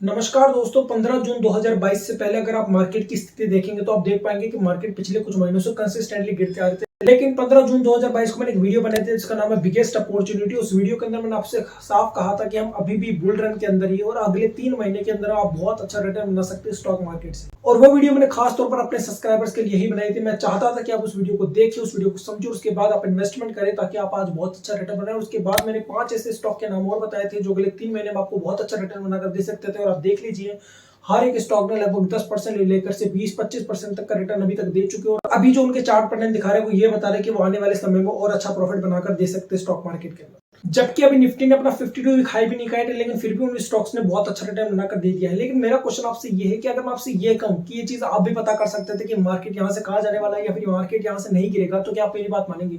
नमस्कार दोस्तों, 15 जून 2022 से पहले अगर आप मार्केट की स्थिति देखेंगे तो आप देख पाएंगे कि मार्केट पिछले कुछ महीनों से कंसिस्टेंटली गिरते आ रहे थे। लेकिन 15 जून 2022 को मैंने एक वीडियो बनाई थी जिसका नाम है बिगेस्ट अपॉर्चुनिटी। उस वीडियो के अंदर मैंने आपसे साफ कहा था कि हम अभी भी बुल रन के अंदर ही और अगले 3 महीने के अंदर आप बहुत अच्छा रिटर्न बना सकते हैं स्टॉक मार्केट से। और वो वीडियो मैंने खास तौर पर अपने सब्सक्राइबर्स के लिए ही बनाई थी। मैं चाहता था कि आप उस वीडियो को देखिए, उस वीडियो को समझिए, उसके बाद आप इन्वेस्टमेंट करें ताकि आप आज बहुत अच्छा रिटर्न बनाए। उसके बाद मैंने 5 ऐसे स्टॉक के नाम और बताए थे जो अगले 3 महीने में आपको बहुत अच्छा रिटर्न बनाकर दे सकते थे। और आप देख लीजिए, हर एक स्टॉक ने लगभग 10% लेकर से 20-25% तक का रिटर्न अभी तक दे चुके हैं। और अभी जो उनके चार्ट पैटर्न दिखा रहे हैं वो ये बता रहे हैं कि वो आने वाले समय में और अच्छा प्रॉफिट बनाकर दे सकते हैं स्टॉक मार्केट के अंदर। जबकि अभी निफ्टी ने अपना 52 वीक हाई भी नहीं खाया, लेकिन फिर भी उन स्टॉक्स ने बहुत अच्छा रिटर्न बनाकर दे दिया है। लेकिन मेरा क्वेश्चन आपसे ये है कि अगर मैं आपसे ये कहूं कि ये चीज आप भी पता कर सकते थे कि मार्केट यहां से कहां जाने वाला है या फिर मार्केट यहां से नहीं गिरेगा, तो क्या आप मेरी बात मानेंगे?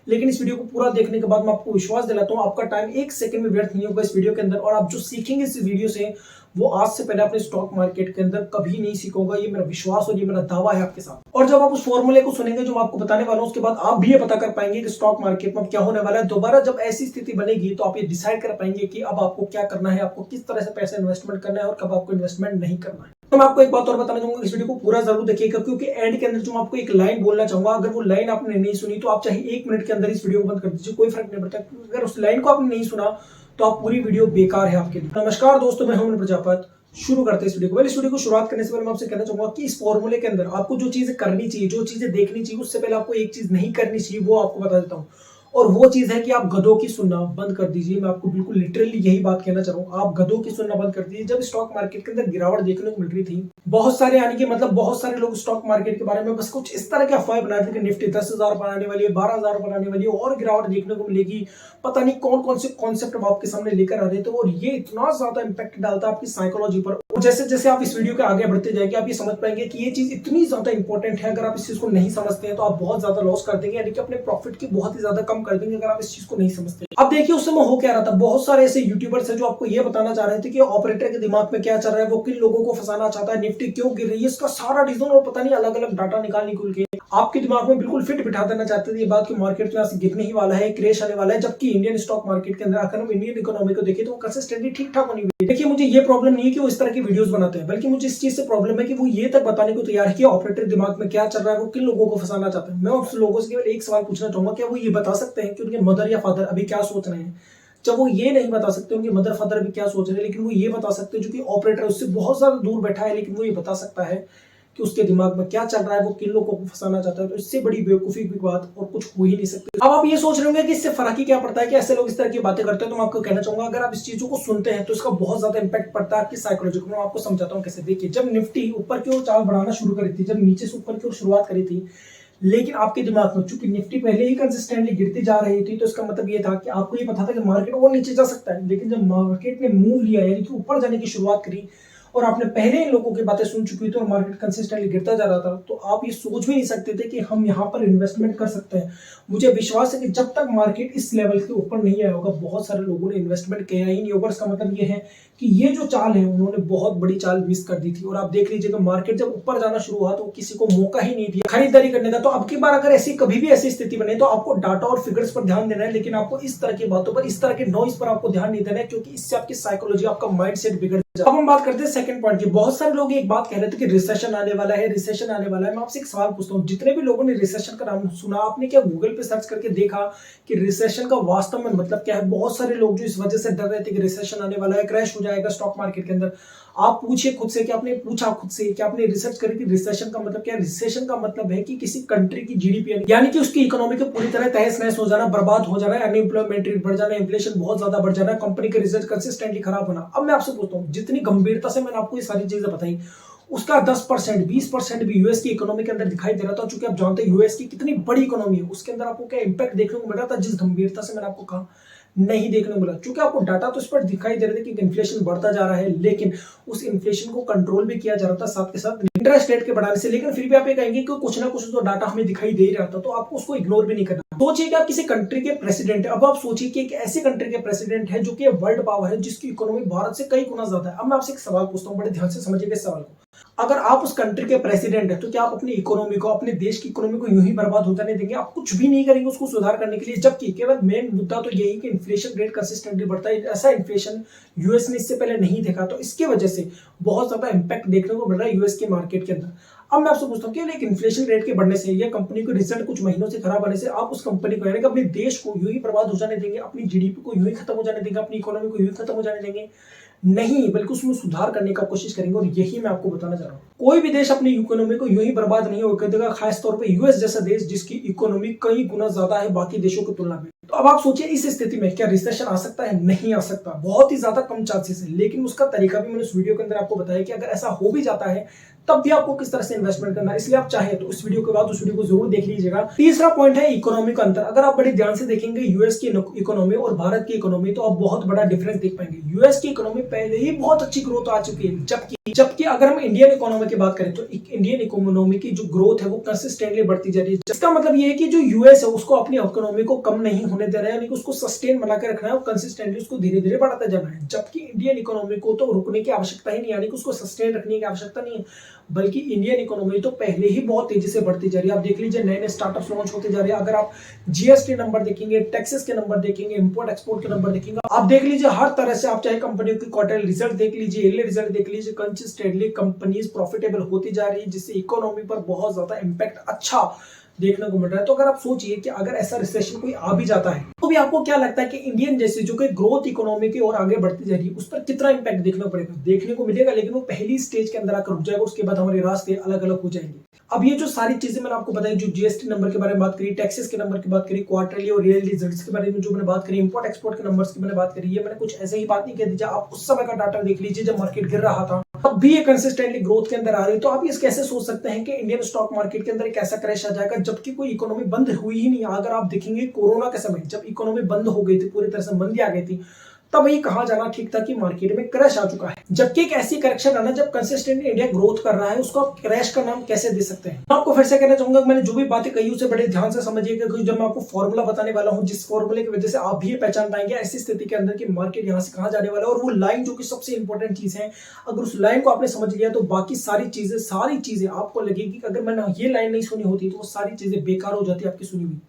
लेकिन इस वीडियो को पूरा देखने के बाद मैं आपको विश्वास दिलाता हूं, आपका टाइम 1 सेकंड में व्यर्थ नहीं होगा इस वीडियो के अंदर। और आप जो सीखेंगे इस वीडियो से वो आज से पहले अपने स्टॉक मार्केट के अंदर कभी नहीं सीखोगा। ये मेरा विश्वास और ये मेरा दावा है आपके साथ। और जब आप उस फॉर्मूले को सुनेंगे जो मैं आपको बताने वाला हूं, उसके बाद आप भी ये पता कर पाएंगे कि स्टॉक मार्केट में क्या होने वाला है। दोबारा जब ऐसी स्थिति बनेगी तो आप ये डिसाइड कर पाएंगे कि अब आपको क्या करना है, आपको किस तरह से पैसे इन्वेस्टमेंट करना है और कब आपको इन्वेस्टमेंट नहीं करना है। तो मैं आपको एक बात और बताना चाहूंगा, इस वीडियो को पूरा जरूर देखिएगा, क्योंकि एंड के अंदर जो मैं आपको एक लाइन बोलना चाहूंगा, अगर वो लाइन आपने नहीं सुनी तो आप चाहे 1 मिनट के अंदर इस वीडियो को बंद कर दीजिए, कोई फर्क नहीं पड़ता। अगर उस लाइन को आपने नहीं सुना तो आप पूरी वीडियो बेकार है आपके लिए। नमस्कार दोस्तों, मैं हूं प्रजापत। शुरू करते हैं इस वीडियो को। इस वीडियो को शुरुआत करने से पहले मैं आपसे कहना चाहूंगा कि इस फॉर्मूले के अंदर आपको जो चीजें करनी चाहिए, जो चीजें देखनी चाहिए, उससे पहले आपको एक चीज नहीं करनी चाहिए, वो आपको बता देता हूं। और वो चीज है कि आप गधों की सुनना बंद कर दीजिए। मैं आपको बिल्कुल लिटरली यही बात कहना चाह रहा हूं, आप गधों की सुनना बंद कर दीजिए। जब स्टॉक मार्केट के अंदर गिरावट देखने को मिल रही थी, बहुत सारे यानी कि मतलब बहुत सारे लोग स्टॉक मार्केट के बारे में बस कुछ इस तरह के अफवाह बनाए थे कि निफ्टी 10,000 पर आने वाली है, 12,000 पर आने वाली है और गिरावट देखने को मिलेगी। पता नहीं कौन कौन से कॉन्सेप्ट आपके सामने लेकर आ रहे थे और ये इतना ज्यादा इंपैक्ट डालता है आपकी साइकोलॉजी पर। और जैसे जैसे आप इस वीडियो के आगे बढ़ते जाएंगे आप ये समझ पाएंगे कि ये चीज इतनी ज्यादा इंपॉर्टेंट है। अगर आप इस चीज को नहीं समझते हैं तो आप बहुत ज्यादा लॉस कर देंगे, यानी कि अपने प्रॉफिट की बहुत ही ज्यादा कम कर देंगे अगर आप इस चीज को नहीं समझते। अब देखिए उस समय हो क्या रहा था, बहुत सारे ऐसे यूट्यूबर्स हैं जो आपको ये बताना चाह रहे थे कि ऑपरेटर के दिमाग में क्या चल रहा है, वो किन लोगों को फंसाना चाहता है, निफ्टी क्यों गिर रही है, इसका सारा रीजन और पता नहीं अलग अलग डाटा निकाल के आपके दिमाग में बिल्कुल फिट बिठा देना चाहते थे ये बात कि मार्केट यहाँ से गिरने ही वाला है, क्रैश आने वाला है। जबकि इंडियन स्टॉक मार्केट के अंदर अगर हम इंडियन इकोनॉमी को देखें तो वो कंसिस्टेंटली ठीक ठाक होनी हुई है। देखिए मुझे ये प्रॉब्लम नहीं है कि वो इस तरह की वीडियोस बनाते हैं, बल्कि मुझे इस चीज से प्रॉब्लम है कि वो ये तक बताने को तैयार है कि ऑपरेटर दिमाग में क्या चल रहा है, वो किन लोगों को फंसाना चाहते हैं। मैं उस लोगों से केवल एक सवाल पूछना चाहूंगा, क्या वो ये बता सकते हैं कि उनके मदर या फादर अभी क्या सोच रहे हैं? जब वो ये नहीं बता सकते उनके मदर फादर अभी क्या सोच रहे हैं, लेकिन वो ये बता सकते हैं जो कि ऑपरेटर उससे बहुत ज्यादा दूर बैठा है, लेकिन वो ये बता सकता है कि उसके दिमाग में क्या चल रहा है, वो किन लोगों को फंसाना चाहता है। तो इससे बड़ी बेवकूफी की बात और कुछ हो ही नहीं सकती। अब आप ये सोच रहे होंगे कि इससे फर्क ही क्या पड़ता है कि ऐसे लोग इस तरह की बातें करते हैं। तो मैं आपको कहना चाहूंगा, अगर आप इस चीजों को सुनते हैं तो इसका बहुत ज्यादा इंपैक्ट पड़ता है आपकी साइकोलॉजी को। मैं आपको समझाता हूँ कैसे। देखिए, जब निफ्टी ऊपर की ओर चाल बढ़ाना शुरू करी थी, जब नीचे से ऊपर की ओर शुरुआत करी थी, लेकिन आपके दिमाग में चूंकि निफ्टी पहले ही कंसिस्टेंटली गिरती जा रही थी, तो इसका मतलब ये था कि आपको ये पता था कि मार्केट और नीचे जा सकता है। लेकिन जब मार्केट ने मूव लिया, यानी कि ऊपर जाने की शुरुआत करी, और आपने पहले इन लोगों की बातें सुन चुकी थी और मार्केट कंसिस्टेंटली गिरता जा रहा था, तो आप ये सोच भी नहीं सकते थे कि हम यहाँ पर इन्वेस्टमेंट कर सकते हैं। मुझे विश्वास है कि जब तक मार्केट इस लेवल के ऊपर नहीं आया होगा, बहुत सारे लोगों ने इन्वेस्टमेंट किया ही नहीं होगा। इसका मतलब ये है कि ये जो चाल है उन्होंने बहुत बड़ी चाल मिस कर दी थी। और आप देख लीजिएगा, मार्केट जब ऊपर जाना शुरू हुआ तो किसी को मौका ही नहीं दिया खरीदारी करने का। तो अब की बार अगर ऐसी कभी भी ऐसी स्थिति बने तो आपको डाटा और फिगर्स पर ध्यान देना है, लेकिन आपको इस तरह की बातों पर, इस तरह के नॉइज पर आपको ध्यान नहीं देना है, क्योंकि इससे आपकी साइकोलॉजी, आपका माइंडसेट बिगड़। अब हम बात करते हैं सेकंड पॉइंट की। बहुत सारे लोग एक बात कह रहे थे कि रिसेशन आने वाला है, रिसेशन आने वाला है। मैं आपसे एक सवाल पूछता हूं, जितने भी लोगों ने रिसेशन का नाम सुना, आपने क्या गूगल पे सर्च करके देखा कि रिसेशन का वास्तव में मतलब क्या है? बहुत सारे लोग जो इस वजह से डर रहे थे कि रिसेशन आने वाला है, क्रैश हो जाएगा स्टॉक मार्केट के अंदर। आप पूछिए खुद से कि आपने पूछा खुद से कि आपने रिसर्च करी कि रिसेशन का मतलब क्या है? रिसेशन का मतलब है कि किसी कंट्री की जीडीपी यानी कि उसकी इकोनॉमी को पूरी तरह तहस नहस हो जाना, बर्बाद हो जाना, अनएम्प्लॉयमेंट रेट बढ़ जाना, इन्फ्लेशन बहुत ज्यादा बढ़ जाना, कंपनी के रिजल्ट कंसिस्टेंटली खराब होना। अब मैं आपसे पूछता हूं, जितनी गंभीरता से मैंने आपको ये सारी चीजें बताई, उसका 10%, 20% भी यूएस की इकोनॉमी के अंदर दिखाई दे रहा था। चूंकि आप जानते हैं यूएस की कितनी बड़ी इकोनॉमी है, उसके अंदर आपको क्या इंपैक्ट देखने को मिल रहा था जिस गंभीरता से मैंने आपको कहा, नहीं देखने को मिला। चूंकि आपको डाटा तो इस पर दिखाई दे रहे थे कि इन्फ्लेशन बढ़ता जा रहा है, लेकिन उस इन्फ्लेशन को कंट्रोल भी किया जा रहा था, साथ के साथ इंटरेस्ट रेट के बढ़ाने से, लेकिन फिर भी आप ये कहेंगे कि कुछ ना कुछ तो डाटा हमें दिखाई दे रहा था, तो आपको उसको इग्नोर भी नहीं करना। सोचिए कि आप किसी कंट्री के प्रेसिडेंट है। अब आप सोचिए कि एक ऐसी कंट्री के प्रेसिडेंट है जो कि वर्ल्ड पावर है, जिसकी इकोनॉमी भारत से कई गुना ज्यादा है। अब मैं आपसे एक सवाल पूछता हूँ, बड़े ध्यान से समझिएगा इस सवाल को। अगर आप उस कंट्री के प्रेसिडेंट है, तो क्या आप अपनी इकोनॉमी को, अपने देश की इकोनॉमी को यूं ही बर्बाद होता नहीं देंगे? आप कुछ भी नहीं करेंगे उसको सुधार करने के लिए, जबकि केवल मेन मुद्दा तो यही कि इन्फ्लेशन रेट कंसिस्टेंटली बढ़ता है। ऐसा इन्फ्लेशन यूएस ने इससे पहले नहीं देखा, तो इसकी वजह से बहुत ज्यादा इंपैक्ट देखने को मिल रहा है यूएस के मार्केट के अंदर। अब मैं आपसे पूछता हूँ कि एक इन्फ्लेशन रेट के बढ़ने से या कंपनी को रिजल्ट कुछ महीनों से खराब आने से आप उस कंपनी को, यानी कि अपने देश को यूं ही बर्बाद हो जाने देंगे, अपनी जीडीपी को यूं ही खत्म हो जाने देंगे, अपनी इकोनॉमी को यूं ही खत्म हो जाने देंगे? नहीं, बल्कि उसमें सुधार करने का कोशिश करेंगे। और यही मैं आपको बताना चाह रहा हूँ, कोई भी देश अपनी इकोनॉमी को यूं ही बर्बाद नहीं होकर देगा, खास तौर पे यूएस जैसा देश जिसकी इकोनॉमी कई गुना ज्यादा है बाकी देशों की तुलना में। तो अब आप सोचिए, इस स्थिति में क्या रिसेशन आ सकता है? नहीं आ सकता, बहुत ही ज्यादा कम चांसेस है। लेकिन उसका तरीका भी मैंने उस वीडियो के अंदर आपको बताया कि अगर ऐसा हो भी जाता है तब भी आपको किस तरह से इन्वेस्टमेंट करना है। इसलिए आप चाहे तो इस वीडियो के बाद उस वीडियो को जरूर देख लीजिएगा। तीसरा पॉइंट है इकोनॉमी का अंतर। अगर आप बड़े ध्यान से देखेंगे यूएस की इकोनॉमी और भारत की इकोनॉमी, तो आप बहुत बड़ा डिफरेंस देख पाएंगे। यूएस की इकोनॉमी पहले ही बहुत अच्छी ग्रोथ आ चुकी है, जबकि अगर हम इंडियन इकोनॉमी की बात करें तो इंडियन इकोनॉमी की जो ग्रोथ है वो कंसिस्टेंटली बढ़ती जा रही है। इसका मतलब ये है कि जो यूएस है उसको अपनी इकोनॉमी को कम नहीं होने दे रहा है, यानी कि उसको सस्टेन बना के रखना है और कंसिस्टेंटली उसको धीरे धीरे बढ़ाता जाना है। जबकि इंडियन इकोनॉमी को तो रुकने की आवश्यकता ही नहीं, यानी कि उसको सस्टेन रखने की आवश्यकता नहीं है, बल्कि इंडियन इकोनॉमी तो पहले ही बहुत तेजी से बढ़ती जा रही है। आप देख लीजिए, नए नए स्टार्टअप्स लॉन्च होते जा रहे हैं। अगर आप जीएसटी नंबर देखेंगे, टैक्सेस के नंबर देखेंगे, इंपोर्ट एक्सपोर्ट के नंबर देखेंगे, आप देख लीजिए हर तरह से, आप चाहे कंपनियों की क्वार्टर रिजल्ट देख लीजिए, ईयरली रिजल्ट देख लीजिए, कंसिस्टेंटली कंपनीज प्रॉफिटेबल होती जा रही है, जिससे इकोनॉमी पर बहुत ज्यादा इंपैक्ट अच्छा देखने को मिल रहा है। तो अगर आप सोचिए कि अगर ऐसा रिसेशन कोई आ भी जाता है, तो भी आपको क्या लगता है कि इंडियन जैसी जो कि ग्रोथ इकोनॉमी की ओर आगे बढ़ती जा रही है, उस पर कितना इंपैक्ट देखना पड़ेगा? देखने को मिलेगा, लेकिन वो पहली स्टेज के अंदर आकर रुक जाएगा, उसके बाद हमारे रास्ते अलग अलग हो जाएंगे। अब ये जो सारी चीजें मैंने आपको बताई, जो जीएसटी नंबर के बारे में बात करी, टैक्सेस के नंबर की बात करी, क्वार्टरली और ईयरली रिजल्ट्स के बारे में जो मैंने बात करी, इंपोर्ट एक्सपोर्ट के नंबर्स की मैंने बात करी, ये मैंने कुछ ऐसे ही बात नहीं कह दी। आप उस समय का डाटा देख लीजिए जब मार्केट गिर रहा था, अब भी ये कंसिस्टेंटली ग्रोथ के अंदर आ रही है। तो आप ये कैसे सोच सकते हैं कि इंडियन स्टॉक मार्केट के अंदर एक ऐसा क्रैश आ जाएगा, जबकि कोई इकोनॉमी बंद हुई ही नहीं। अगर आप देखेंगे कोरोना के समय जब इकोनॉमी बंद हो गई थी, पूरी तरह से मंदी आ गई थी, तब ये कहा जाना ठीक था कि मार्केट में क्रैश आ चुका है। जबकि एक ऐसी करेक्शन आना जब कंसिस्टेंटली इंडिया ग्रोथ कर रहा है, उसको आप क्रैश का नाम कैसे दे सकते हैं? मैं आपको फिर से कहना चाहूंगा, मैंने जो भी बातें कही उसे बड़े ध्यान से समझिएगा, क्योंकि जब मैं आपको फॉर्मूला बताने वाला हूं, जिस फॉर्मूले की वजह से आप भी ये पहचान पाएंगे ऐसी स्थिति के अंदर कि मार्केट यहाँ से कहां जाने वाला है। और वो लाइन जो कि सबसे इंपॉर्टेंट चीज है, अगर उस लाइन को आपने समझ लिया तो बाकी सारी चीजें आपको लगेगी कि अगर मैंने ये लाइन नहीं सुनी होती तो वो सारी चीजें बेकार हो जाती आपकी सुनी हुई।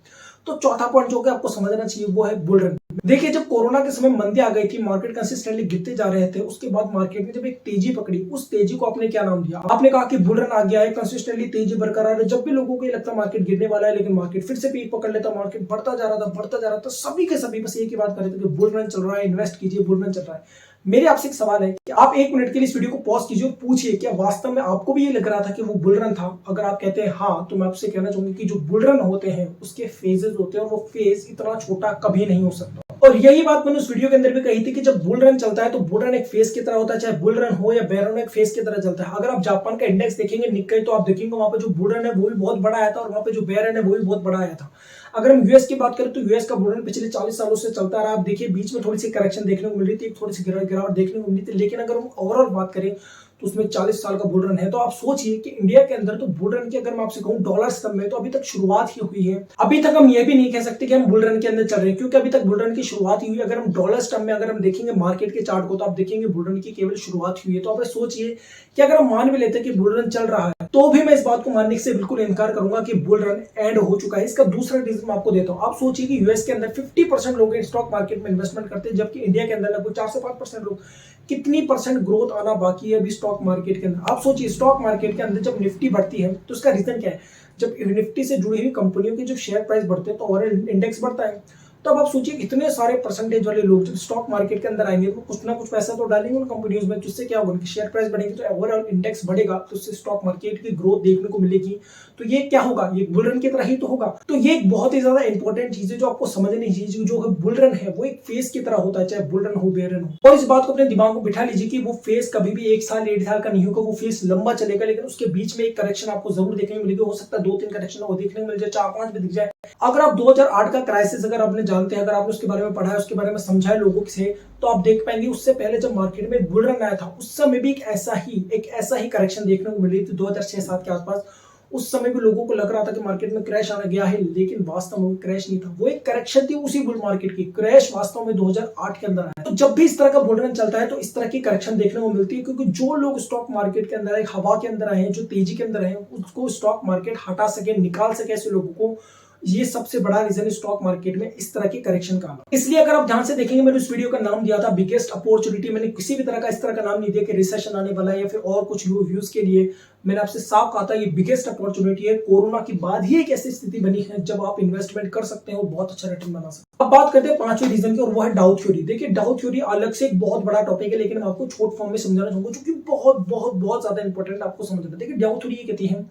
तो चौथा पॉइंट जो कि आपको समझना चाहिए वो है बुल रन। देखिए, जब कोरोना के समय मंदी आ गई थी, मार्केट कंसिस्टेंटली गिरते जा रहे थे, उसके बाद मार्केट ने जब एक तेजी पकड़ी, उस तेजी को आपने क्या नाम दिया? आपने कहा कि बुल रन आ गया है, कंसिस्टेंटली तेजी बरकरार है। जब भी लोगों को ये लगता मार्केट गिरने वाला है, लेकिन मार्केट फिर से पीक पकड़ लेता, मार्केट बढ़ता जा रहा था, सभी के सभी बस एक ही बात कर रहे थे कि बुल रन चल रहा है, इन्वेस्ट कीजिए, बुल रन चल रहा है। मेरे आपसे एक सवाल है कि आप 1 मिनट के लिए इस वीडियो को पॉज कीजिए और पूछिए, क्या वास्तव में आपको भी ये लग रहा था कि वो बुल रन था? अगर आप कहते हैं हाँ, तो मैं आपसे कहना चाहूंगा कि जो बुल रन होते हैं उसके फेजेस होते हैं, और वो फेज इतना छोटा कभी नहीं हो सकता। और यही बात मैंने उस वीडियो के अंदर भी कही थी कि जब बुल रन चलता है तो बुल रन एक फेज की तरह होता है, चाहे बुल रन हो या बेयर रन, एक फेज की तरह चलता है। अगर आप जापान का इंडेक्स देखेंगे निक्केई, तो आप देखेंगे वहां पे जो बुल रन है वो भी बहुत बड़ा आया था, और वहां पे जो बेयर रन है वो भी बहुत बड़ा आया था। अगर हम यूएस की बात करें तो यूएस का बुल रन पिछले 40 सालों से चलता रहा। आप देखिए, बीच में थोड़ी सी करेक्शन देखने को मिल रही थी, थोड़ी सी गिरावट देखने को मिली थी, लेकिन अगर हम ओवरऑल बात करें तो उसमें 40 साल का बुल रन है। तो आप सोचिए कि इंडिया के अंदर तो बुल रन की अगर मैं आपसे कहूं डॉलर्स में, तो अभी तक शुरुआत ही हुई है। अभी तक हम ये भी नहीं कह सकते कि हम बुल रन के अंदर चल रहे हैं, क्योंकि अभी तक बुल रन की शुरुआत ही हुई है। अगर हम डॉलर्स टर्म में अगर हम देखेंगे मार्केट के चार्ट को, तो आप देखेंगे बुल रन की केवल शुरुआत हुई है। तो आप सोचिए कि अगर हम मान भी लेते हैं कि बुल रन चल रहा है, तो भी मैं इस बात को मानने से बिल्कुल इनकार करूंगा कि बुल रन एंड हो चुका है। इसका दूसरा रीजन मैं आपको देता हूं। आप सोचिए कि यूएस के अंदर 50% लोग स्टॉक मार्केट में इन्वेस्टमेंट करते हैं, जबकि इंडिया के अंदर लगभग 4 से 5% लोग। कितनी परसेंट ग्रोथ आना बाकी है अभी स्टॉक मार्केट के अंदर? आप सोचिए, स्टॉक मार्केट के अंदर जब निफ्टी बढ़ती है तो उसका रीजन क्या है? जब निफ्टी से जुड़ी हुई कंपनियों के जब शेयर प्राइस बढ़ते हैं तो ओवरऑल इंडेक्स बढ़ता है। तो अब आप सोचिए, इतने सारे परसेंटेज वाले लोग जब स्टॉक मार्केट के अंदर आएंगे तो कुछ ना कुछ पैसा तो डालेंगे उन कंपनियों में, जिससे क्या होगा, उनकी शेयर प्राइस बढ़ेगी, तो ओवरऑल इंडेक्स बढ़ेगा, तो उससे स्टॉक मार्केट की ग्रोथ देखने को मिलेगी। तो ये क्या होगा? ये बुल रन की तरह ही तो होगा। तो ये एक बहुत ही ज्यादा इंपॉर्टेंट चीज है जो आपको समझनी चाहिए। जो बुल रन है वो एक फेज की तरह होता है, चाहे बुल रन हो बेयर रन हो। और इस बात को अपने दिमाग में बिठा लीजिए कि वो फेज कभी भी 1 साल 1.5 साल का नहीं होगा, वो फेज लंबा चलेगा, लेकिन उसके बीच में एक करेक्शन आपको जरूर देखने को मिलेगी। हो सकता है 2-3 करेक्शन वो देखने को मिल जाए, 4-5 भी दिख जाए, अगर आप 2008 का क्राइसिस अगर आपने जानते हैं, अगर आपने उसके बारे में पढ़ा है, उसके बारे में समझा है लोगों से, तो आप देख पाएंगे उससे पहले जब मार्केट में बुल रन आया था उस समय भी एक ऐसा ही करेक्शन देखने को मिल रही थी 2006-7 के आसपास। उस समय भी लोगों को लग रहा था कि मार्केट में क्रैश आने गया है, लेकिन वास्तव में क्रैश नहीं था, वो एक करेक्शन थी उसी बुल मार्केट की। क्रैश वास्तव में 2008 के अंदर आया। तो जब भी इस तरह का बुल रन चलता है तो इस तरह की करेक्शन देखने को मिलती है, क्योंकि जो लोग स्टॉक मार्केट के अंदर एक हवा के अंदर आए हैं, जो तेजी के अंदर है, उसको स्टॉक मार्केट हटा सके, निकाल सके ऐसे लोगों को, ये सबसे बड़ा रीजन है स्टॉक मार्केट में इस तरह की करेक्शन का। इसलिए अगर आप ध्यान से देखेंगे, मैंने इस वीडियो का नाम दिया था बिगेस्ट अपॉर्चुनिटी। मैंने किसी भी तरह का इस तरह का नाम नहीं दिया कि रिसेशन आने वाला है या फिर और कुछ व्यूज के लिए। मैंने आपसे साफ कहा था ये बिगेस्ट अपॉर्चुनिटी है। कोरोना के बाद ही एक ऐसी स्थिति बनी है जब आप इन्वेस्टमेंट कर सकते हैं और बहुत अच्छा रिटर्न बना सकते हैं। अब बात करते हैं पांचवें रीजन की, और वो है डाउ थ्योरी। देखिए, डाउ थ्योरी अलग से एक बहुत बड़ा टॉपिक है, लेकिन मैं आपको छोट फॉर्म में समझाना चाहूंगा, जो कि बहुत बहुत बहुत ज्यादा इंपॉर्टेंट आपको समझना। देखिए, डाउ थ्योरी ये कहती है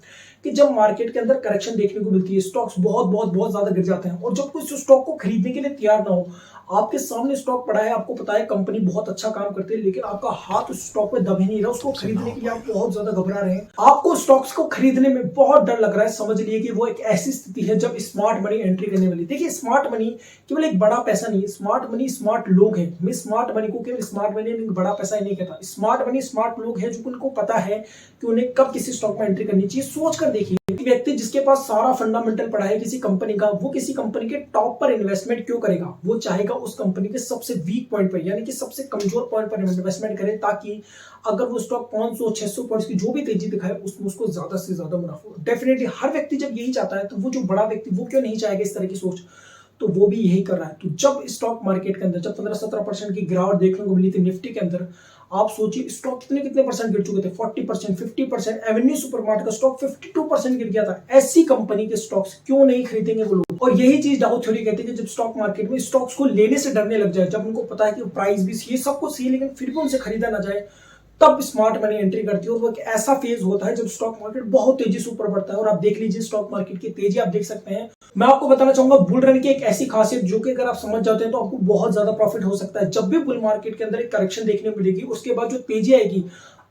कि जब मार्केट के अंदर करेक्शन देखने को मिलती है, स्टॉक्स बहुत बहुत बहुत ज्यादा गिर जाते हैं, और जब कोई स्टॉक को खरीदने के लिए तैयार ना हो, आपके सामने स्टॉक पड़ा है, आपको पता है कंपनी बहुत अच्छा काम करती है, लेकिन आपका हाथ उस स्टॉक पे दब ही नहीं रहा, उसको खरीदने के लिए आप बहुत ज्यादा घबरा रहे हैं, आपको स्टॉक्स को खरीदने में बहुत डर लग रहा है। समझ लिए कि वो एक ऐसी स्थिति है जब स्मार्ट मनी एंट्री करने वाली। देखिए, स्मार्ट मनी केवल एक बड़ा पैसा नहीं है, स्मार्ट मनी स्मार्ट लोग हैं। मैं स्मार्ट मनी को केवल स्मार्ट मनी बड़ा पैसा ही नहीं कहता। स्मार्ट मनी स्मार्ट लोग हैं जो उनको पता है कि उन्हें कब किसी स्टॉक में एंट्री करनी चाहिए। सोच कर देखिए, एक व्यक्ति जिसके पास सारा फंडामेंटल पड़ा है किसी कंपनी का, वो किसी कंपनी के टॉप पर इन्वेस्टमेंट क्यों करेगा? वो चाहेगा उस कंपनी के सबसे वीक पॉइंट पर, यानी कि सबसे कमजोर पॉइंट पर इन्वेस्टमेंट करे, ताकि अगर वो स्टॉक 500-600 पॉइंट्स की जो भी तेजी दिखाए उसमें उसको ज्यादा से ज्यादा मुनाफा। डेफिनेटली हर व्यक्ति जब यही चाहता है, तो वो जो बड़ा व्यक्ति वो क्यों नहीं चाहेगा इस तरह की सोच? तो वो भी यही कर रहा है। तो जब स्टॉक मार्केट के अंदर जब 15-17% की गिरावट देखने को मिली थी निफ्टी के अंदर, आप सोचिए स्टॉक कितने कितने परसेंट गिर चुके थे, 40%, 50%। एवेन्यू सुपरमार्ट का स्टॉक 52% गिर गया था। ऐसी कंपनी के स्टॉक्स क्यों नहीं खरीदेंगे वो लोग? और यही चीज डाउ थ्योरी कहती है कि जब स्टॉक मार्केट में स्टॉक्स को लेने से डरने लग जाए, जब उनको पता है कि प्राइस भी ये सब कुछ सही है, लेकिन फिर भी उनसे खरीदा ना जाए, तब स्मार्ट मनी एंट्री करती है। और वो एक ऐसा फेज होता है जब स्टॉक मार्केट बहुत तेजी से ऊपर बढ़ता है। और आप देख लीजिए स्टॉक मार्केट की तेजी आप देख सकते हैं। मैं आपको बताना चाहूंगा बुल रन की एक ऐसी खासियत जो कि अगर आप समझ जाते हैं तो आपको बहुत ज्यादा प्रॉफिट हो सकता है। जब भी बुल मार्केट के अंदर एक करेक्शन देखने को मिलेगी, उसके बाद जो तेजी आएगी,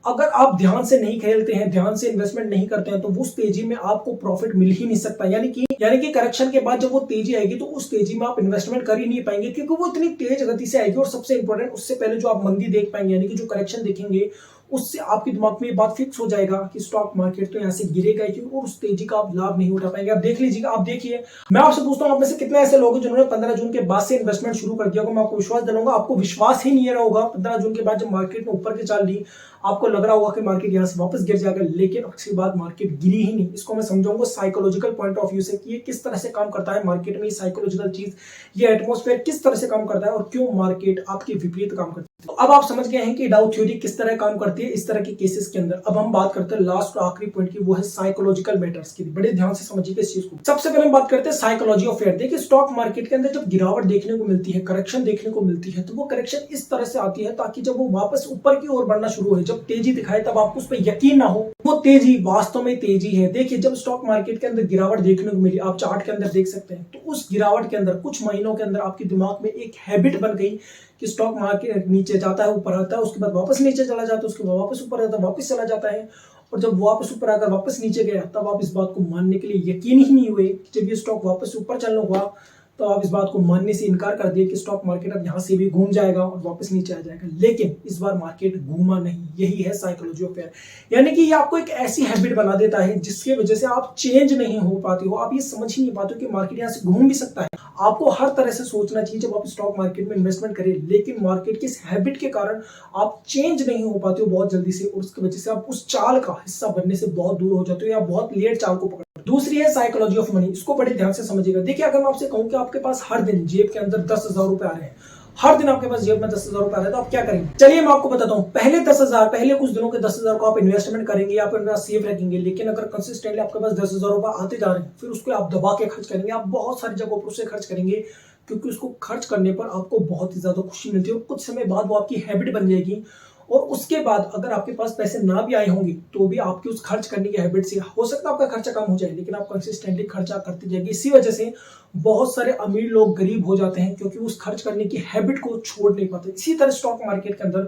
अगर आप ध्यान से नहीं खेलते हैं, ध्यान से इन्वेस्टमेंट नहीं करते हैं, तो उस तेजी में आपको प्रॉफिट मिल ही नहीं सकता। यानी कि करेक्शन के बाद जब वो तेजी आएगी तो उस तेजी में आप इन्वेस्टमेंट कर ही नहीं पाएंगे, क्योंकि वो इतनी तेज गति से आएगी। और सबसे इंपॉर्टेंट, उससे पहले जो आप मंदी देख पाएंगे, यानी कि जो करेक्शन देखेंगे, उससे आपके दिमाग में ये बात फिक्स हो जाएगा कि स्टॉक मार्केट तो यहाँ से गिरेगा ही, और उस तेजी का आप लाभ नहीं उठा पाएंगे। आप देख लीजिएगा, आप देखिए, मैं आपसे पूछता हूँ, आप में से कितने ऐसे लोग हैं जिन्होंने 15 जून के बाद से इन्वेस्टमेंट शुरू कर दिया होगा? मैं आपको विश्वास दिलाऊंगा, आपको विश्वास ही नहीं रहा होगा। 15 जून के बाद जब मार्केट में ऊपर की चाल ली, आपको लग रहा होगा कि मार्केट यहाँ से वापस गिर जाएगा, लेकिन उसके बाद मार्केट गिरी ही नहीं। इसको मैं समझाऊंगा साइकोलॉजिकल पॉइंट ऑफ व्यू से कि ये किस तरह से काम करता है मार्केट में, ये साइकोलॉजिकल चीज, ये एटमॉस्फेयर किस तरह से काम करता है और क्यों मार्केट आपके विपरीत काम करती है। तो अब आप समझ गए हैं कि डाउ थ्योरी किस तरह काम करती है इस तरह के केसेस के अंदर। अब हम बात करते हैं लास्ट और आखिरी पॉइंट की, वो है साइकोलॉजिकल मैटर्स की। बड़े ध्यान से समझिए इस चीज को। सबसे पहले हम बात करते हैं साइकोलॉजी ऑफ फेयर। देखिए, स्टॉक मार्केट के अंदर जब गिरावट देखने को मिलती है, करेक्शन देखने को मिलती है, तो वो करेक्शन इस तरह से आती है ताकि जब वो वापस ऊपर की ओर बढ़ना शुरू हो, जब तेजी दिखाए, तब आपको उस पर यकीन ना हो वो तेजी वास्तव में तेजी है। देखिए, जब स्टॉक मार्केट के अंदर गिरावट देखने को मिली, आप चार्ट के अंदर देख सकते हैं, तो उस गिरावट के अंदर कुछ महीनों के अंदर आपके दिमाग में एक हैबिट बन गई कि स्टॉक मार्केट नीचे जाता है, ऊपर आता है, उसके बाद वापस नीचे चला जाता है, उसके बाद वापस ऊपर आता है, वापस चला जाता है। और जब वापस ऊपर आकर वापस नीचे गया, तब आप इस बात को मानने के लिए यकीन ही नहीं हुए कि जब ये स्टॉक वापस ऊपर चलने हुआ, तो आप इस बात को मानने से इनकार कर दिए कि स्टॉक मार्केट अब यहाँ से भी घूम जाएगा और वापस नीचे आ जाएगा। लेकिन इस बार मार्केट घूमा नहीं। यही है साइकोलॉजी ऑफ फेयर। यानी कि ये आपको एक ऐसी हैबिट बना देता है जिसकी वजह से आप चेंज नहीं हो पाते हो, आप ये समझ ही नहीं पाते हो कि मार्केट यहाँ से घूम भी सकता है। आपको हर तरह से सोचना चाहिए जब आप स्टॉक मार्केट में इन्वेस्टमेंट करें, लेकिन मार्केट की इस हैबिट के कारण आप चेंज नहीं हो पाते हो बहुत जल्दी से, और उसकी वजह से आप उस चाल का हिस्सा बनने से बहुत दूर हो जाते हो या बहुत लेट चाल को पकड़ते हो। दूसरी है साइकोलॉजी ऑफ मनी। इसको बड़े ध्यान से समझिएगा। देखिए, अगर मैं आपसे कहूं कि आपके पास हर दिन जेब के अंदर 10,000 रुपए आ रहे हैं, हर दिन आपके पास जेब में 10,000 रुपए आ रहे हैं, तो आप क्या करेंगे? चलिए मैं आपको बताता हूं। पहले 10,000, पहले कुछ दिनों के 10,000 को आप इन्वेस्टमेंट करेंगे या अपने पास सेव रखेंगे, लेकिन अगर कंसिस्टेंटली आपके पास 10,000 रुपए आते जा रहे हैं, फिर उसको आप दबा के खर्च करेंगे, आप बहुत सारी जगहों पर उसे खर्च करेंगे, क्योंकि उसको खर्च करने पर आपको बहुत ही ज्यादा खुशी मिलती है और कुछ समय बाद वो आपकी हैबिट बन जाएगी। और उसके बाद अगर आपके पास पैसे ना भी आए होंगे, तो भी आपकी उस खर्च करने की हैबिट से हो सकता है आपका खर्चा कम हो जाए, लेकिन आप कंसिस्टेंटली खर्चा करते जाएंगे। इसी वजह से बहुत सारे अमीर लोग गरीब हो जाते हैं, क्योंकि उस खर्च करने की हैबिट को छोड़ नहीं पाते। इसी तरह स्टॉक मार्केट के अंदर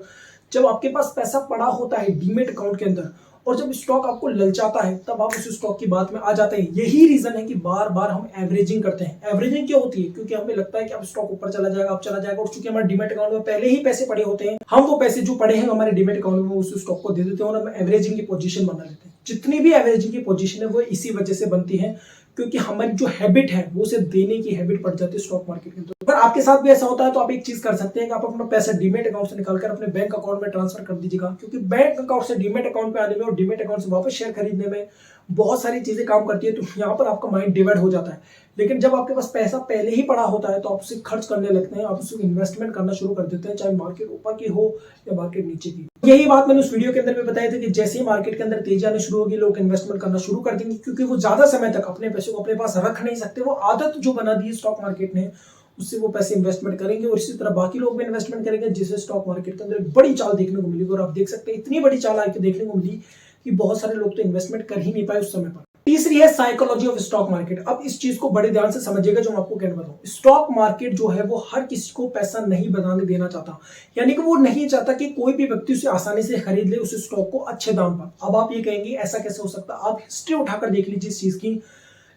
जब आपके पास पैसा पड़ा होता है डीमेट अकाउंट के अंदर, और जब स्टॉक आपको ललचाता है तब आप उस स्टॉक की बात में आ जाते हैं। यही रीजन है कि बार बार हम एवरेजिंग करते हैं। एवरेजिंग क्यों होती है? क्योंकि हमें लगता है कि अब स्टॉक ऊपर चला जाएगा, अब चला जाएगा, और चूंकि हमारे डीमैट अकाउंट में पहले ही पैसे पड़े होते हैं, हम वो पैसे जो पड़े हैं हमारे डीमैट अकाउंट में उस स्टॉक को दे देते हैं और हम एवरेजिंग की पोजीशन बना लेते हैं। जितनी भी एवरेजिंग की पोजीशन है वो इसी वजह से बनती है, क्योंकि हमारी जो हैबिट है वो उसे देने की हैबिट पड़ जाती है स्टॉक मार्केट के अंदर। अगर आपके साथ भी ऐसा होता है तो आप एक चीज कर सकते हैं कि आप अपना पैसा डीमैट अकाउंट से निकालकर अपने बैंक अकाउंट में ट्रांसफर कर दीजिएगा, क्योंकि बैंक अकाउंट से डीमैट अकाउंट पे आने में और डीमैट अकाउंट से वापस शेयर खरीदने में बहुत सारी चीजें काम करती है, तो यहाँ पर आपका माइंड डिवाइड हो जाता है। लेकिन जब आपके पास पैसा पहले ही पड़ा होता है तो आप उसे खर्च करने लगते हैं, आप उसे इन्वेस्टमेंट करना शुरू कर देते हैं, चाहे मार्केट ऊपर की हो या मार्केट नीचे की। यही बात मैंने उस वीडियो के अंदर भी बताई थी कि जैसे ही मार्केट के अंदर तेजी आनी शुरू होगी लोग इन्वेस्टमेंट करना शुरू कर देंगे, क्योंकि वो ज्यादा समय तक अपने पैसे को अपने पास रख नहीं सकते। वो आदत जो बना दी है स्टॉक मार्केट ने, उससे वो पैसे इन्वेस्टमेंट करेंगे और इसी तरह बाकी लोग भी इन्वेस्टमेंट करेंगे, जिससे स्टॉक मार्केट के अंदर एक बड़ी चाल देखने को मिलेगी। और आप देख सकते हैं इतनी बड़ी चाल आके देखने को मिली कि बहुत सारे लोग तो इन्वेस्टमेंट कर ही नहीं पाए उस समय पर। तीसरी है साइकोलॉजी ऑफ स्टॉक मार्केट। अब इस चीज को बड़े ध्यान से समझिएगा जो मैं आपको कहना बताऊं। स्टॉक मार्केट जो है वो हर किसी को पैसा नहीं बनाने देना चाहता, यानी कि वो नहीं चाहता कि कोई भी व्यक्ति उसे आसानी से खरीद ले उस स्टॉक को अच्छे दाम पर। अब आप ये कहेंगे ऐसा कैसे हो सकता है? आप हिस्ट्री उठाकर देख लीजिए इस चीज की।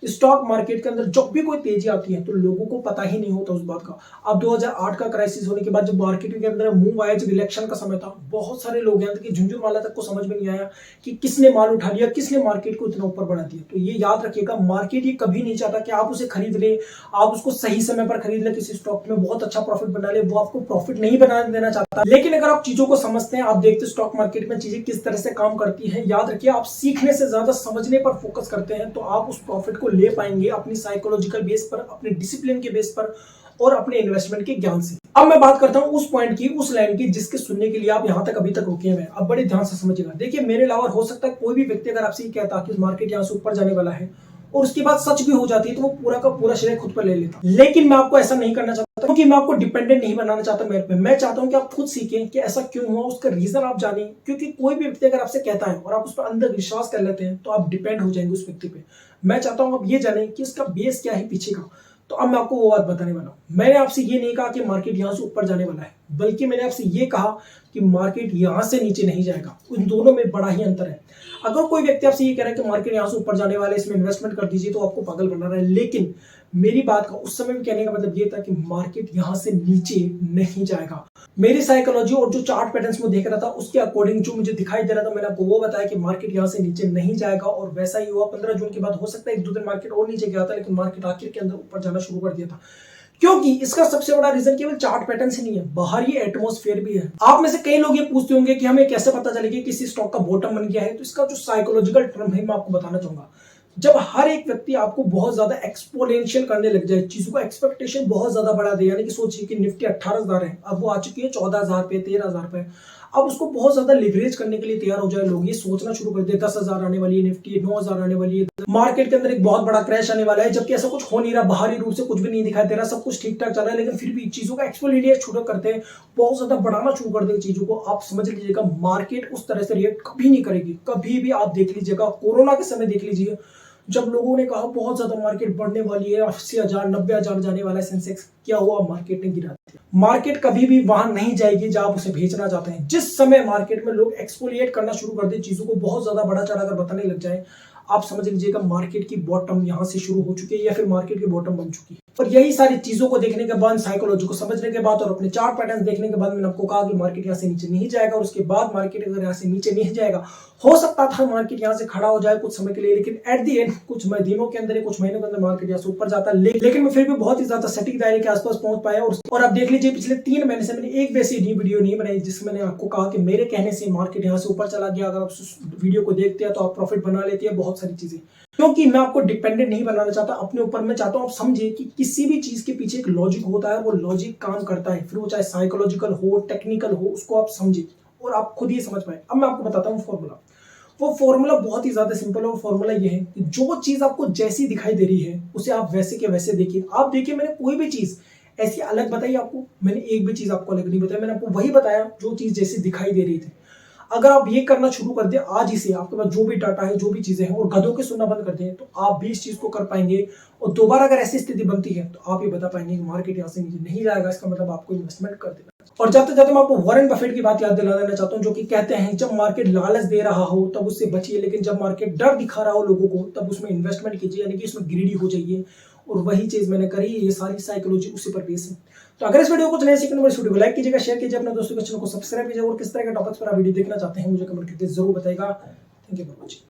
स्टॉक मार्केट के अंदर जब भी कोई तेजी आती है तो लोगों को पता ही नहीं होता उस बात का। अब 2008 का क्राइसिस होने के बाद जब मार्केट के अंदर मूव आया, जब इलेक्शन का समय था, बहुत सारे लोग यहाँ तक कि झुंझुनवाला तक को समझ में नहीं आया कि किसने माल उठा लिया, किसने मार्केट को इतना ऊपर बढ़ा दिया। तो ये याद रखिएगा, मार्केट ये कभी नहीं चाहता कि आप उसे खरीद ले, आप उसको सही समय पर खरीद ले, किसी स्टॉक में बहुत अच्छा प्रॉफिट बना ले। वो आपको प्रॉफिट नहीं बनाने देना चाहता। लेकिन अगर आप चीजों को समझते हैं, आप देखते स्टॉक मार्केट में चीजें किस तरह से काम करती है, याद रखिए आप सीखने से ज्यादा समझने पर फोकस करते हैं तो आप उस प्रॉफिट को ले पाएंगे अपनी साइकोलॉजिकल बेस पर, अपने डिसिप्लिन के बेस पर और अपने इन्वेस्टमेंट के ज्ञान से। अब मैं बात करता हूं उस पॉइंट की, उस लाइन की जिसके सुनने के लिए आप यहां तक अभी तक रुके हुए हैं। अब बड़े ध्यान से समझिएगा। देखिए मेरे अलावा हो सकता है कोई भी व्यक्ति अगर आपसे ये कहता कि मार्केट यहां से ऊपर जाने वाला है और उसके बाद सच भी हो जाती है तो वो पूरा का पूरा श्रेय खुद पर ले लेता। लेकिन मैं आपको ऐसा नहीं करना चाहता, क्योंकि मैं आपको डिपेंडेंट नहीं बनाना चाहता मेरे पे। मैं चाहता हूं कि आप खुद सीखें कि ऐसा क्यों हुआ, उसका रीजन आप जानें। क्योंकि कोई भी व्यक्ति अगर आपसे कहता है और आप उस पर अंदर विश्वास कर लेते हैं तो आप डिपेंड हो जाएंगे उस व्यक्ति पे। मैं चाहता हूं आप ये जानें कि इसका बेस क्या है पीछे का। तो अब मैं आपको वो बात बताने वाला हूं। मैंने आपसे ये नहीं कहा कि मार्केट यहां से ऊपर जाने वाला है, बल्कि मैंने आपसे ये कहा कि मार्केट यहां से नीचे नहीं जाएगा। उन दोनों में बड़ा ही अंतर है। अगर कोई व्यक्ति आपसे ये कह रहा है कि मार्केट यहां से ऊपर जाने वाला है, इसमें इन्वेस्टमेंट कर दीजिए, तो आपको पागल बना रहा है। लेकिन मेरी बात का उस समय भी कहने का मतलब ये था कि मार्केट यहां से नीचे नहीं जाएगा। मेरी साइकोलॉजी और जो चार्ट पैटर्न्स में देख रहा था उसके अकॉर्डिंग जो मुझे दिखाई दे रहा था, मैंने आपको वो बताया कि मार्केट यहां से नीचे नहीं जाएगा। और वैसा ही हुआ। 15 जून के बाद हो सकता है 1-2 दिन मार्केट और नीचे गया था, लेकिन मार्केट आखिर के अंदर ऊपर जाना शुरू कर दिया था। क्योंकि इसका सबसे बड़ा रीजन केवल चार्ट पैटर्न से नहीं है, बाहर ये एटमॉस्फेयर भी है। आप में से कई लोग ये पूछते होंगे कि हमें कैसे पता चलेगा किसी स्टॉक का बॉटम बन गया है। तो इसका जो साइकोलॉजिकल टर्म है मैं आपको बताना चाहूंगा। जब हर एक व्यक्ति आपको बहुत ज्यादा एक्सपोनेंशियल करने लग जाए, चीजों का एक्सपेक्टेशन बहुत ज्यादा बढ़ा दे, यानी कि सोचिए कि निफ्टी 18,000 है, अब वो आ चुकी है 14,000 पे, 13,000 पे। अब उसको बहुत ज्यादा लिवरेज करने के लिए तैयार हो जाए लोग, ये सोचना शुरू कर दे 10,000 आने वाली है निफ्टी, 9,000 आने वाली है, मार्केट के अंदर एक बहुत बड़ा क्रैश आने वाला है। जबकि ऐसा कुछ हो नहीं रहा, बाहरी रूप से कुछ भी नहीं दिखाई दे रहा, सब कुछ ठीक ठाक चल रहा है। लेकिन फिर भी चीजों का एक्सपोनेंशियल शुरू करते हैं, बहुत ज्यादा बढ़ाना शुरू कर देंगे चीजों को। आप समझ लीजिएगा मार्केट उस तरह से रिएक्ट कभी नहीं करेगी, कभी भी। आप देख लीजिएगा कोरोना के समय देख लीजिए, जब लोगों ने कहा बहुत ज्यादा मार्केट बढ़ने वाली है, 80,000 90,000 जाने वाला है सेंसेक्स, क्या हुआ? मार्केट ने गिरा दिया। मार्केट कभी भी वहां नहीं जाएगी जहां आप उसे भेजना चाहते हैं। जिस समय मार्केट में लोग एक्सपोलिएट करना शुरू कर दे, चीजों को बहुत ज्यादा बड़ा चढ़ाकर बताने लग जाए, आप समझ लीजिएगा मार्केट की बॉटम यहां से शुरू हो चुकी है या फिर मार्केट की बॉटम बन चुकी है। और यही सारी चीजों को देखने के बाद, साइकोलॉजी को समझने के बाद और अपने चार्ट पैटर्न देखने के बाद मैंने आपको कहा कि मार्केट यहां से नीचे नहीं जाएगा। और उसके बाद मार्केट अगर यहां से नीचे नहीं जाएगा, हो सकता था मार्केट यहां से खड़ा हो जाए कुछ समय के लिए, लेकिन एट दी एंड कुछ दिनों के अंदर, कुछ महीनों के अंदर मार्केट यहां से ऊपर जाता है। लेकिन मैं फिर भी बहुत ही ज्यादा सटीक दायरे के आसपास पहुंच पाया। और आप देख लीजिए पिछले 3 महीने से मैंने एक भी ऐसी वीडियो नहीं बनाई जिसमें मैंने आपको कहा कि मेरे कहने से मार्केट यहां से ऊपर चला गया। अगर आप उस वीडियो को देखते हैं तो आप प्रॉफिट बना लेते हैं, बहुत सारी चीजें। क्योंकि मैं आपको डिपेंडेंट नहीं बनाना चाहता अपने ऊपर। मैं चाहता हूं आप समझिए कि किसी भी चीज के पीछे एक लॉजिक होता है, वो लॉजिक काम करता है, फिर वो चाहे साइकोलॉजिकल हो, टेक्निकल हो, उसको आप समझिए और आप खुद ही समझ पाए। अब मैं आपको बताता हूँ फॉर्मूला। वो फॉर्मूला बहुत ही ज्यादा सिंपल है। वो फॉर्मूला ये है कि जो चीज आपको जैसी दिखाई दे रही है उसे आप वैसे के वैसे देखिए। आप देखिए मैंने कोई भी चीज ऐसी अलग बताई आपको? मैंने एक भी चीज आपको अलग नहीं बताई। मैंने आपको वही बताया जो चीज जैसी दिखाई दे रही थी। अगर आप ये करना शुरू कर दे आज ही से, आपके पास जो भी डाटा है, जो भी चीजें हैं, और गधों के सुनना बंद कर दें, तो आप भी इस चीज को कर पाएंगे। और दोबारा अगर ऐसी स्थिति बनती है तो आप ये बता पाएंगे कि मार्केट यहाँ से नीचे नहीं जाएगा, इसका मतलब आपको इन्वेस्टमेंट कर देना। और जाते जाते मैं आपको वॉरेन बफेट की बात याद दिला देना चाहता हूं, जो कि कहते हैं जब मार्केट लालच दे रहा हो तब उससे बचिए, लेकिन जब मार्केट डर दिखा रहा हो लोगों को तब उसमें इन्वेस्टमेंट कीजिए, यानी कि उसमें ग्रीडी हो जाइए। और वही चीज मैंने करी, ये सारी साइकोलॉजी उसी पर बेस है। तो अगर इस वीडियो को कुछ नए सीखने को, इस वीडियो को लाइक कीजिएगा, शेयर कीजिए, अपने दोस्तों के चैनल को सब्सक्राइब कीजिए, और किस तरह के टॉपिक्स पर आप वीडियो देखना चाहते हैं मुझे कमेंट करके जरूर बताइएगा। Thank you for watching.